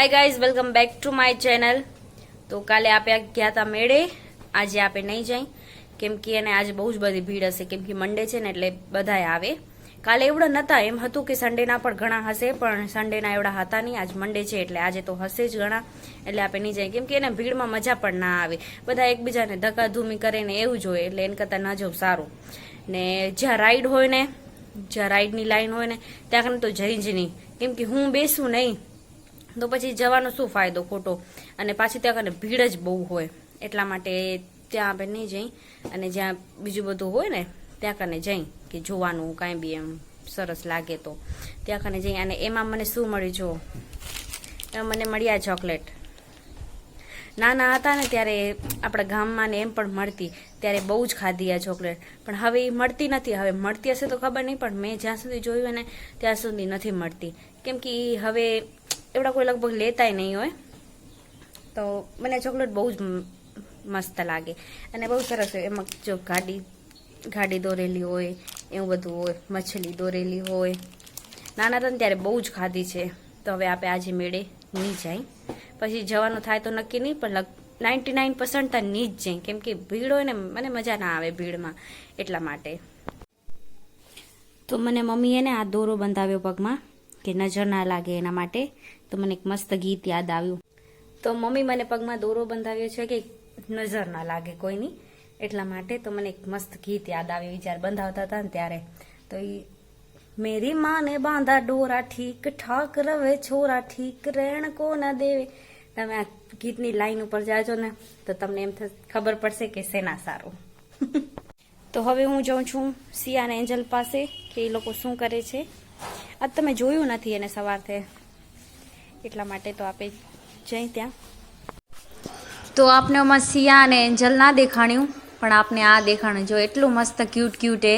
Hi guys welcome back to my channel. तो काले आपे गया था मेड़े, आज आपे नहीं जाई केम कि એને આજે બહુ જ બધી ભીડ હશે કેમ કે મંડે છે ને એટલે બધાય આવે। કાલે એવડા નતા, એમ હતું કે સન્ડે ના પણ ઘણા હશે પણ સન્ડે ના એવડા હતા નહીં, આજ મંડે છે એટલે આજે તો હશે જ ઘણા, એટલે આપે નહીં જાય કેમ કે એને ભીડમાં મજા પણ ના આવે, બધા એકબીજાને ધક્કાધૂમી કરે ને એવું જ હોય, એટલે એને કરતા ન જવું સારું। ને જ્યાં રાઈડ હોય ને, જ્યાં રાઈડની લાઈન હોય ને ત્યાં તો જઈ જ નહીં કેમ કે હું બેસું નહીં તો પછી જવાનો શું ફાયદો ખોટો, અને પાછી ત્યાં કને ભીડ જ બહુ હોય એટલા માટે ત્યાં આપણે નહીં જઈ, અને જ્યાં બીજું બધું હોય ને ત્યાં કને જઈ કે જોવાનું કાંઈ બી એમ સરસ લાગે તો ત્યાં કને જઈ। અને એમાં મને શું મળ્યું જો, એમાં મને મળ્યા ચોકલેટ। નાના હતા ને ત્યારે આપણા ગામમાં ને એમ પણ મળતી, ત્યારે બહુ જ ખાધી આ ચોકલેટ, પણ હવે એ મળતી નથી। હવે મળતી હશે તો ખબર નહીં, પણ મેં જ્યાં સુધી જોયું ને ત્યાં સુધી નથી મળતી કેમ કે હવે એવડા કોઈ લગભગ લેતાય નહીં હોય। તો મને ચોકલેટ બહુ જ મસ્ત લાગે અને બહુ સરસ હોય, એમાં જો ગાડી દોરેલી હોય એવું બધું હોય, મછલી દોરેલી હોય। નાના હતા ને ત્યારે બહુ જ ખાધી છે, તો હવે આપણે આજે મેળે નહીં જાય, પછી જવાનું થાય તો નક્કી નહીં, પણ 99% તો નહીં જ જાય કેમ કે ભીડ હોય ને મને મજા ના આવે ભીડમાં એટલા માટે। તો મને મમ્મીએ ને આ દોરો બંધાવ્યો પગમાં કે નજર ના લાગે એના માટે, તો મને એક મસ્ત ગીત યાદ આવ્યું। તો મમ્મી મને પગમાં દોરો બંધાવ્યો છે કે નજર ના લાગે કોઈની એટલા માટે, તો મને એક મસ્ત ગીત યાદ આવ્યું જ્યારે બંધાવતા હતા ને ત્યારે। તો એ મેરી માँ ने बांधा डोरा ठीक ठाक रवे छोरा ठीक रहन को न देवे। તમે આ ગીતની લાઈન ઉપર જાજો ને તો તમને એમ ખબર પડશે કે શેના સારું। તો હવે હું જાઉં છું સિયા અને એન્જલ પાસે કે એ લોકો શું કરે છે, આજ તમે જોયું નથી એને સવારથી એટલા માટે, તો આપણે જઈ ત્યાં। તો આપને આમાં સિયા અને એન્જલ ના દેખાણ્યું, પણ આપને આ દેખાણું જો એટલું મસ્ત ક્યુટ ક્યુટ એ।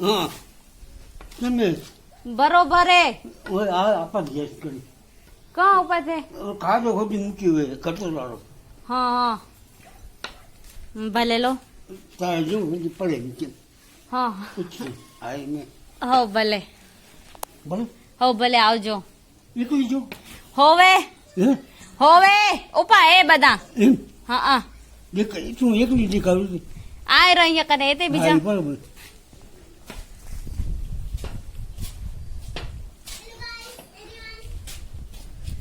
હા તમે બરોબર હે ઓય આ આપા ગેસ કરી કાં ઉપર છે કાઢો ખોટી મૂકી હોય કટોર વાળો। હા હા ભલે લો તારે જો બધી પડે નીચે। હા પૂછી આઈ ને હો ભલે બોલ હો ભલે આવજો। એ કોઈ જો હોવે હે હોવે ઉપા એ બધા એમ હા હા દેખ તું એકલી દેખાડું છે આય રહ્યા કને તે બીજા હા, બરાબર।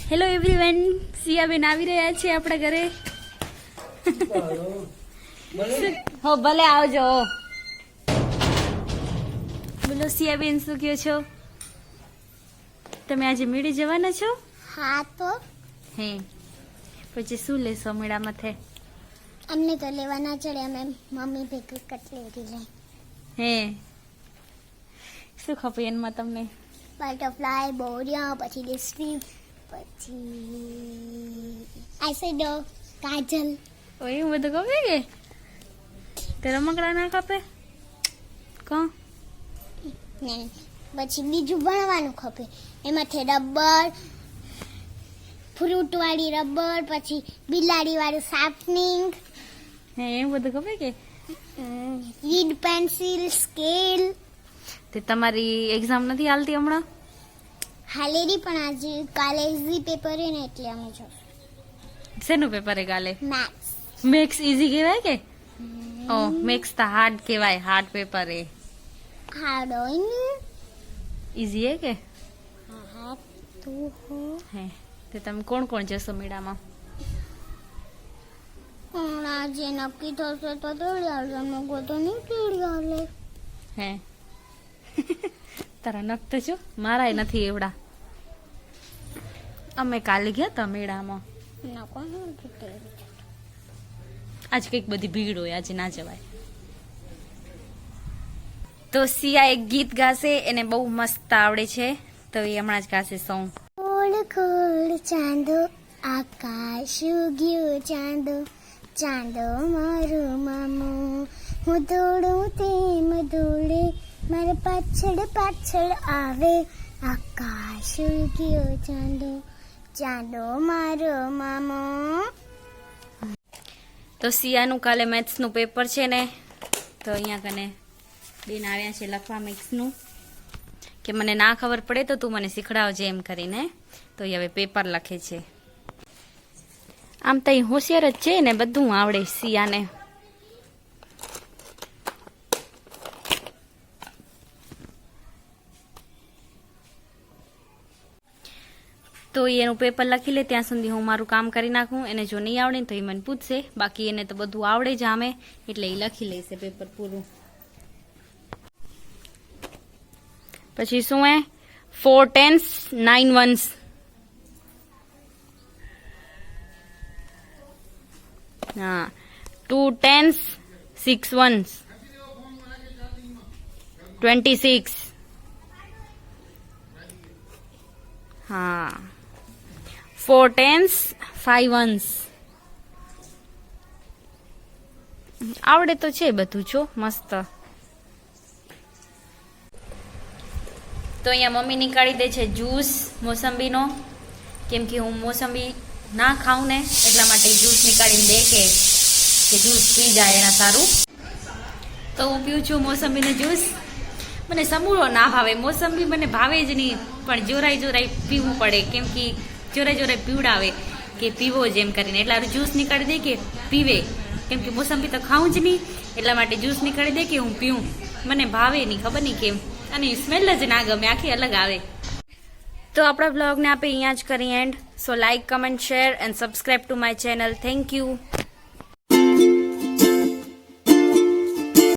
હેલો એવરીવન, સિયાબેન આવી રહ્યા છે આપણા ઘરે। હો ભલે આવજો। બોલો સિયાબેન શું કહો છો, તમે આજે મેળે જવાના છો? હા તો હે પછી શું લેશો મેળામાંથી? અમને તો લેવા ના ચડે, અમે મમ્મી ભેગું કટલેરી લઈ। હે શું ખપે એમાં તમને? બટરફ્લાય, બોરિયા, પછી ડિસ્ટ્રીપ, પછી આઈશેડો, કાજલ। ઓ એવું બધું ખપે કે તે રમકડા ના ખપે કા? ને પછી બીજું ભણવાનું ખપે, એમાંથી રબર, ફ્રૂટ વાળી રબર, પછી બિલાડી વાળું શાર્પનિંગ, હે એવું બધું ખપે કે? Read pencil, scale. તે તમારી એક્ઝામ નથી હાલતી હમણાં? હાલેરી પણ આજે કાલે ઇઝી પેપર હે ને એટલે અમે જો શેનું પેપર હે કાલે? મેથ્સ। મેક્સ ઈઝી કહેવાય કે? ઓ મેક્સ તો હાર્ડ કહેવાય, હાર્ડ પેપર હે। હાર્ડ હોય ને ઈઝી હે કે? હા તું હો હે તે તમે કોણ કોણ જશો મેળામાં? આજે નક્કી થશે તો દોડી આવશે, મગો તો નહીં દોડી આવે। હે તારા નખ તો જો મારાય નથી એવડા। અમે કાલે ગયા તા મેળામાં, આજે કઈક બધી ભીડ હોય, આજે ના જવાય। તો સિયા એક ગીત ગાશે, એને બહુ મસ્ત આવડે છે, તો એ હમણાં જ ગાશે સોંગ। ખોલ ખોલ ચાંદો આકાશ ઉગ્યો ચાંદો, ચાંદો મારો મામો, હું દોડું તેમ દોડે મારે પાછળ પાછળ આવે, આકાશ ઉગ્યો ચાંદો, ચાંદો મારો મામો। તો સિયાનું કાલે મેથ્સનું પેપર છે ને, તો અહીંયા કને બેન આવ્યા છે લખવા મેથ્સનું, કે મને ના ખબર પડે તો તું મને શીખડાવજે એમ કરીને. તો એ હવે પેપર લખે છે. આમ તો એ હોશિયાર જ છે ને, બધું આવડે સિયાને. તો એનું પેપર લખી લે ત્યાં સુધી હું મારું કામ કરી નાખું. એને જો નહીં આવડે ને તો એ મને પૂછશે, બાકી એને તો બધું આવડે જ આમે, એટલે એ લખી લેશે પેપર પૂરું. પછી શું હે 4 10s 9 1s. હા 2 10s 6 1s 26. હા 4 10s 5 1s. આવડે તો છે બધું છો મસ્ત. તો અહીંયા મમ્મી નીકાળી દે છે જ્યુસ મોસંબીનો, કેમ કે હું મોસંબી ના ખાઉં ને એટલા માટે જ્યુસ નીકાળીને દે કે જ્યુસ પી જાય એના સારું. તો હું પીઉં છું મોસંબીનો જ્યુસ. મને સમૂળો ના ભાવે, મોસંબી મને ભાવે જ નહીં, પણ જોરાઈ પીવું પડે, કેમ કે જોરાઈ પીવડાવે કે પીવો જ એમ કરીને, એટલે જ્યુસ નીકાળી દે કે પીવે, કેમ કે મોસંબી તો ખાઉં જ નહીં, એટલા માટે જ્યુસ નીકાળી દે કે હું પીવું. મને ભાવે નહીં, ખબર નહીં કેમ, અને સ્મેલ જ ના ગમે, આખી અલગ આવે. તો આપણા બ્લોગને આપણે અહીંયા જ કરીએ and. So like, comment, share and subscribe to my channel. Thank you.